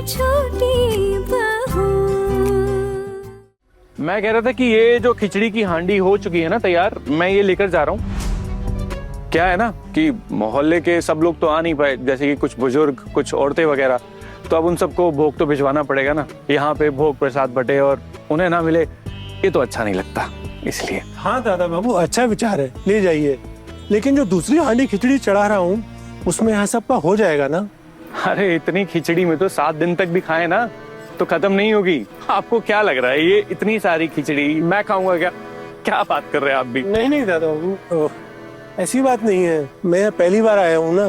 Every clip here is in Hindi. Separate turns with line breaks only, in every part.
छोटी बहू।
मैं कह रहा था कि ये जो खिचड़ी की हांडी हो चुकी है ना तैयार, मैं ये लेकर जा रहा हूँ। क्या है ना कि मोहल्ले के सब लोग तो आ नहीं पाए, जैसे कि कुछ बुजुर्ग, कुछ औरतें वगैरह, तो अब उन सबको भोग तो भिजवाना पड़ेगा ना। यहाँ पे भोग प्रसाद बटे और उन्हें ना मिले, ये तो अच्छा नहीं लगता, इसलिए।
हाँ दादा बाबू, अच्छा विचार है, ले जाइए। लेकिन जो दूसरी हांडी खिचड़ी चढ़ा रहा हूँ उसमें यहाँ सबका हो जाएगा ना?
अरे इतनी खिचड़ी में तो 7 दिन तक भी खाए ना तो खत्म नहीं होगी। आपको क्या लग रहा है ये इतनी सारी खिचड़ी मैं खाऊंगा क्या? क्या बात कर रहे हैं आप भी?
नहीं दादा बाबू, ऐसी बात नहीं है। मैं पहली बार आया हूँ ना,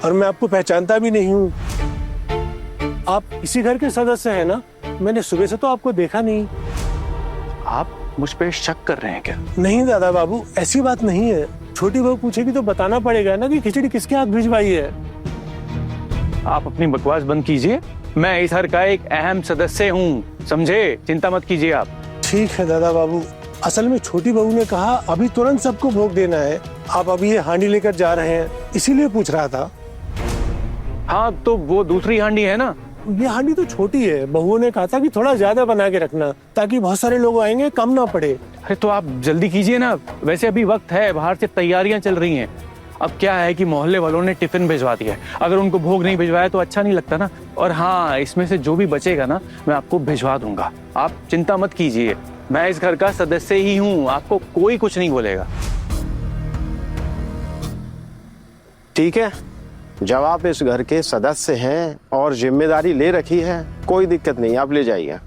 और मैं आपको पहचानता भी नहीं हूँ। आप इसी घर के सदस्य हैं ना? मैंने सुबह से तो आपको देखा नहीं।
आप मुझ पे शक कर रहे हैं क्या?
नहीं दादा बाबू, ऐसी बात नहीं है। छोटी बहू पूछेगी तो बताना पड़ेगा ना कि खिचड़ी किसके हाथ भिजवाई है।
आप अपनी बकवास बंद कीजिए। मैं इस घर का एक अहम सदस्य हूँ, समझे? चिंता मत कीजिए आप।
ठीक है दादा बाबू, असल में छोटी बहू ने कहा अभी तुरंत सबको भोग देना है। आप अभी ये हांडी लेकर जा रहे हैं, इसीलिए पूछ रहा था।
हाँ तो वो दूसरी हांडी है ना?
ये हांडी तो छोटी है। बहू ने कहा था कि थोड़ा ज्यादा बना के रखना, ताकि बहुत सारे लोग आएंगे, कम ना पड़े।
अरे तो आप जल्दी कीजिए ना, वैसे अभी वक्त है, बाहर से तैयारियां चल रही हैं। अब क्या है कि मोहल्ले वालों ने टिफिन भिजवा दिया है, अगर उनको भोग नहीं भिजवाया तो अच्छा नहीं लगता ना। और हाँ, इसमें से जो भी बचेगा ना मैं आपको भिजवा दूंगा, आप चिंता मत कीजिए। मैं इस घर का सदस्य ही हूँ, आपको कोई कुछ नहीं बोलेगा।
ठीक है, जब आप इस घर के सदस्य हैं और जिम्मेदारी ले रखी है, कोई दिक्कत नहीं, आप ले जाइए।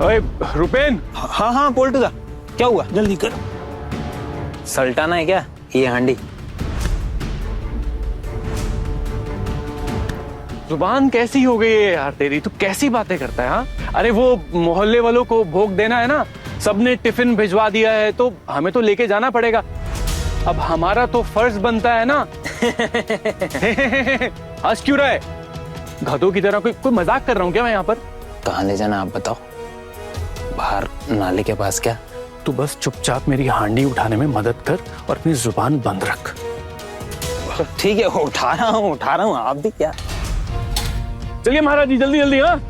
अरे रुपेन।
हाँ हाँ पोल्टूदा, क्या हुआ?
जल्दी कर।
सल्टाना है क्या ये हांडी?
जुबान कैसी हो गई है यार तेरी, तू कैसी बातें करता है? हाँ, अरे वो मोहल्ले वालों को भोग देना है ना, सबने टिफिन भिजवा दिया है तो हमें तो लेके जाना पड़ेगा। अब हमारा तो फर्ज बनता है ना। हंस क्यों रहा है? गधों की तरह कोई मजाक कर रहा हूँ क्या मैं यहाँ पर?
कहाँ ले जाना आप बताओ? बाहर नाले के पास क्या?
तू बस चुपचाप मेरी हांडी उठाने में मदद कर और अपनी जुबान बंद रख।
ठीक है, उठा रहा हूँ, आप भी क्या?
चलिए महाराज जी, जल्दी जल्दी। हाँ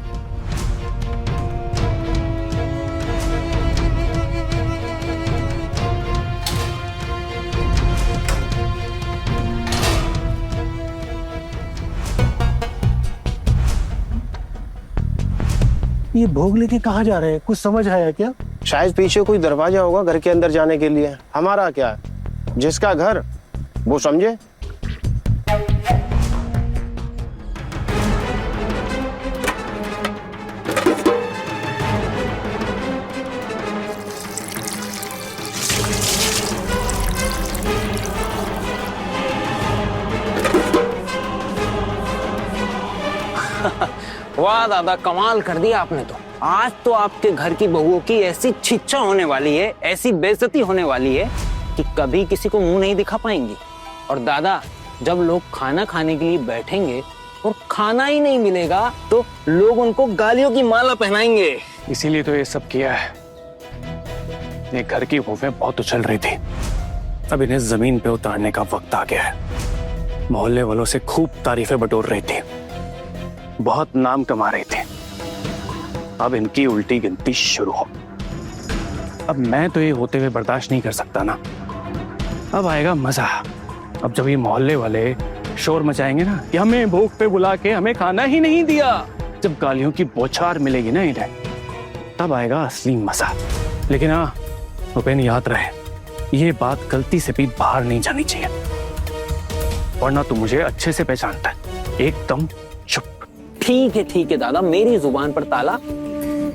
ये भोग लेके कहाँ जा रहे हैं, कुछ समझ आया क्या?
शायद पीछे कोई दरवाजा होगा घर के अंदर जाने के लिए। हमारा क्या है, जिसका घर वो समझे।
वाह दादा, कमाल कर दिया आपने तो। आज तो आपके घर की बहुओं की ऐसी छिच्चा होने वाली है, ऐसी बेइज्जती होने वाली है कि कभी किसी को मुंह नहीं दिखा पाएंगी। और दादा, जब लोग खाना खाने के लिए बैठेंगे और खाना ही नहीं मिलेगा तो लोग उनको गालियों की माला पहनाएंगे।
इसीलिए तो ये सब किया है। ये घर की भूखें बहुत उछल रही थी, अब इन्हें जमीन पे उतारने का वक्त आ गया है। मोहल्ले वालों से खूब तारीफें बटोर रही थी, बहुत नाम कमा रही थी। अब इनकी उल्टी गिनती शुरू हो। अब मैं तो ये होते हुए बर्दाश्त नहीं कर सकता ना। अब आएगा मजा। अब जब ये मोहल्ले वाले शोर मचाएंगे ना कि हमें भूख पे बुला के हमें खाना ही नहीं दिया, जब गालियों की बौछार मिलेगी ना इन्हें, तब आएगा असली मजा। लेकिन हाँ रुपेन, याद रहे, ये बात गलती से भी बाहर नहीं जानी चाहिए, वरना तू मुझे अच्छे से पहचानता है। एकदम चुप।
ठीक है दादा, मेरी जुबान पर ताला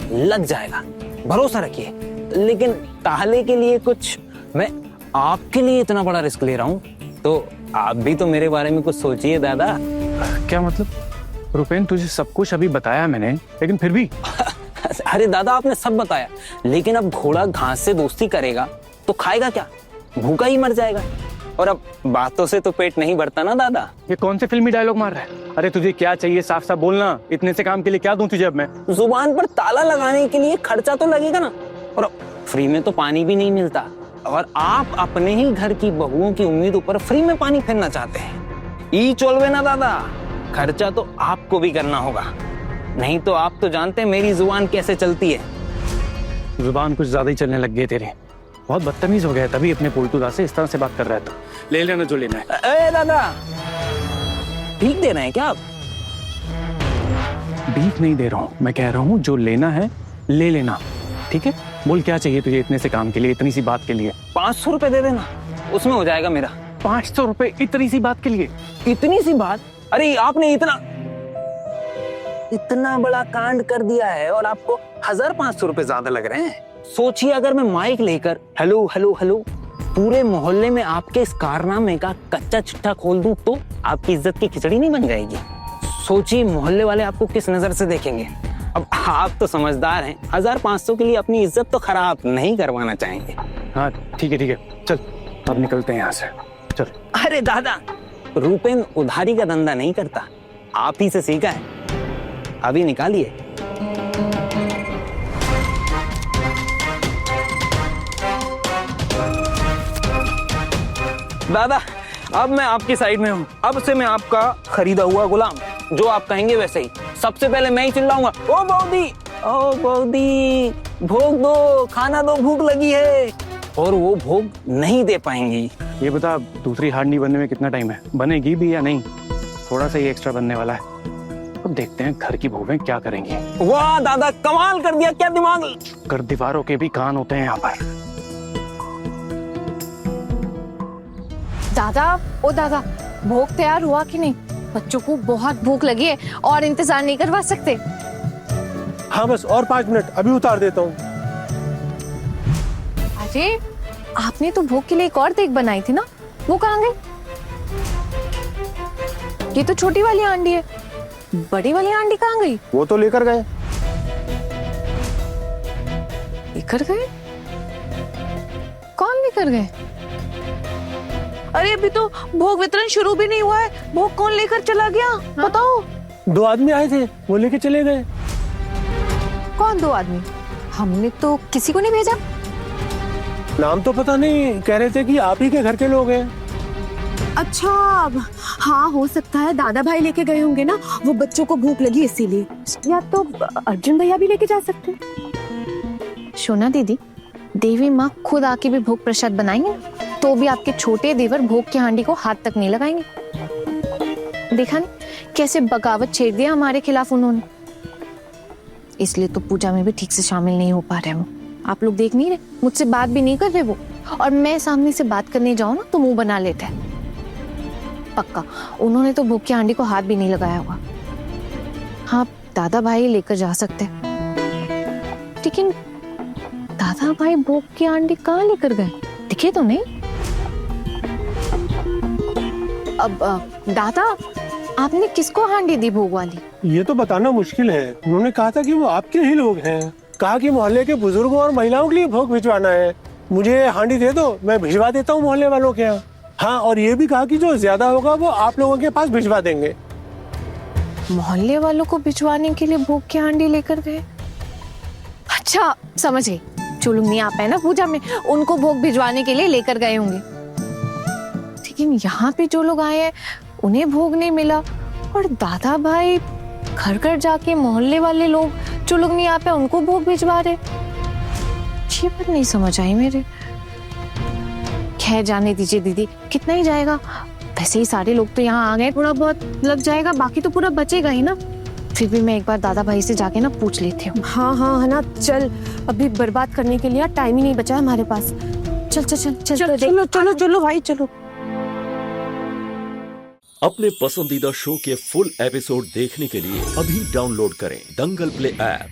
लग जाएगा, भरोसा रखिए। लेकिन ताले के लिए कुछ, मैं आपके लिए इतना बड़ा रिस्क ले रहा हूँ तो आप भी तो मेरे बारे में कुछ सोचिए दादा।
क्या मतलब? रुपेन, तुझे सब कुछ अभी बताया मैंने, लेकिन फिर भी।
अरे दादा, आपने सब बताया, लेकिन अब घोड़ा घास से दोस्ती करेगा तो खाएगा क्या? भूखा ही मर जाएगा। और अब बातों से तो पेट नहीं भरता ना दादा।
ये कौन से फिल्मी डायलॉग मार रहा है? अरे तुझे क्या चाहिए, साफ साफ बोलना। इतने से काम के लिए क्या दूं तुझे अब मैं?
जुबान पर ताला लगाने के लिए खर्चा तो लगेगा ना, और अब फ्री में तो पानी भी नहीं मिलता। और आप अपने ही घर की बहुओं की उम्मीदों पर फ्री में पानी फेरना चाहते हैं। ई चोलवे ना दादा, खर्चा तो आपको भी करना होगा। नहीं तो आप तो जानते हैं मेरी जुबान कैसे चलती है।
जुबान कुछ ज्यादा ही चलने लग गई तेरी। बहुत बदतमीज हो गया, तभी अपने पोल्टू से इस तरह से बात कर रहा था। ले लेना जो लेना है।
ए दादा, भीख दे रहे हैं क्या आप?
भीख नहीं दे रहा हूँ, मैं कह रहा हूँ जो लेना है ले लेना, ठीक है? बोल क्या चाहिए तुझे इतने से काम के लिए, इतनी सी बात के लिए?
500 रुपए दे देना, उसमें हो जाएगा मेरा।
500 रुपए इतनी सी बात के लिए?
इतनी सी बात? अरे आपने इतना बड़ा कांड कर दिया है और आपको 1500 रुपए ज्यादा लग रहे हैं। सोचिए अगर मैं माइक लेकर हेलो हेलो हेलो पूरे मोहल्ले में आपके इस कारनामे का कच्चा चिट्ठा खोल दूं तो आपकी इज्जत की खिचड़ी नहीं बन जाएगी? सोचिए मोहल्ले वाले आपको किस नजर से देखेंगे। अब आप तो समझदार हैं, 1500 के लिए अपनी इज्जत तो खराब नहीं करवाना चाहेंगे।
हाँ ठीक है, चल अब निकलते हैं यहाँ से, चल।
अरे दादा, रूपेन उधारी का धंधा नहीं करता, आप ही से सीखा है। अभी निकालिए। दादा, अब मैं आपकी साइड में हूँ। अब से मैं आपका खरीदा हुआ गुलाम, जो आप कहेंगे वैसे ही। सबसे पहले मैं ही चिल्लाऊंगा, ओ बौदी, ओ बौदी, भोग दो, खाना दो, भूख लगी है। और वो भोग नहीं दे पाएंगी।
ये बता, दूसरी हांडी बनने में कितना टाइम है? बनेगी भी या नहीं? थोड़ा सा ही एक्स्ट्रा बनने वाला है। अब देखते हैं घर की बहुएं क्या करेंगी।
वाह दादा, कमाल कर दिया, क्या दिमाग।
कर दीवारों के भी कान होते हैं यहाँ पर।
दादा, ओ दादा, भोग तैयार हुआ कि नहीं? बच्चों को बहुत भूख लगी है और इंतजार नहीं करवा सकते।
हाँ बस और 5 मिनट, अभी उतार देता हूँ।
अरे आपने तो भोग के लिए एक और देग बनाई थी ना, वो कहाँ गई? ये तो छोटी वाली हांडी है, बड़ी वाली हांडी कहाँ गई?
वो तो लेकर गए।
लेकर गए? कौन लेकर गए? अरे अभी तो भोग वितरण शुरू भी नहीं हुआ है, भोग कौन लेकर चला गया? हाँ? बताओ।
2 आदमी आए थे, वो लेके चले गए।
कौन 2 आदमी? हमने तो किसी को नहीं भेजा।
नाम तो पता नहीं, कह रहे थे कि आप ही के घर के लोग हैं।
अच्छा, हाँ हो सकता है दादा भाई लेके गए होंगे ना, वो बच्चों को भूख लगी इसीलिए। या तो अर्जुन भैया भी लेके जा सकते हैं।
शोना दीदी, देवी माँ खुद आके भी भोग प्रसाद बनाएंगे तो भी आपके छोटे देवर भोग की हांडी को हाथ तक नहीं लगाएंगे। देखा नहीं कैसे बगावत छेड़ दिया हमारे खिलाफ उन्होंने। इसलिए तो पूजा में भी ठीक से शामिल नहीं हो पा रहे वो। आप लोग देख नहीं रहे, मुझसे बात भी नहीं कर रहे वो, और मैं सामने से बात करने जाऊं ना तो मुंह बना लेते हैं। पक्का उन्होंने तो भोग की हांडी को हाथ भी नहीं लगाया होगा। हाँ, दादा भाई लेकर जा सकते हैं, लेकिन दादा भाई भोग की हांडी कहाँ लेकर गए? दिखे तो नहीं। अब दादा, आपने किसको हांडी दी भोग वाली?
ये तो बताना मुश्किल है। उन्होंने कहा था कि वो आपके ही लोग हैं। कहा कि मोहल्ले के बुजुर्गों और महिलाओं के लिए भोग भिजवाना है। मुझे हांडी दे दो, मैं भिजवा देता हूँ मोहल्ले वालों के यहाँ। हाँ, और ये भी कहा कि जो ज्यादा होगा वो आप लोगों के पास भिजवा देंगे।
मोहल्ले वालों को भिजवाने के लिए भोग की हांडी लेकर गए? अच्छा समझ गई, जो लोग नहीं आ पाए ना पूजा में, उनको भोग भिजवाने के लिए लेकर गए होंगे। लेकिन यहाँ पे जो लोग आए हैं उन्हें भोग नहीं मिला, और दादा भाई घर घर जाके मोहल्ले वाले लोग जो लोग नहीं आ पाए उनको भोग भिजवा रहे। ये बात नहीं समझ आई मेरे। खैर जाने दीजिए दीदी, कितना ही जाएगा, वैसे ही सारे लोग तो यहाँ आ गए, थोड़ा बहुत लग जाएगा, बाकी तो पूरा बचेगा ही ना। फिर भी मैं एक बार दादा भाई से जाके ना पूछ लेती हूँ।
हाँ है ना, चल, अभी बर्बाद करने के लिए टाइम ही नहीं बचा हमारे पास। चल चल चल चल चल
चलो चलो चलो भाई चलो।
अपने पसंदीदा शो के फुल एपिसोड देखने के लिए अभी डाउनलोड करें दंगल प्ले ऐप।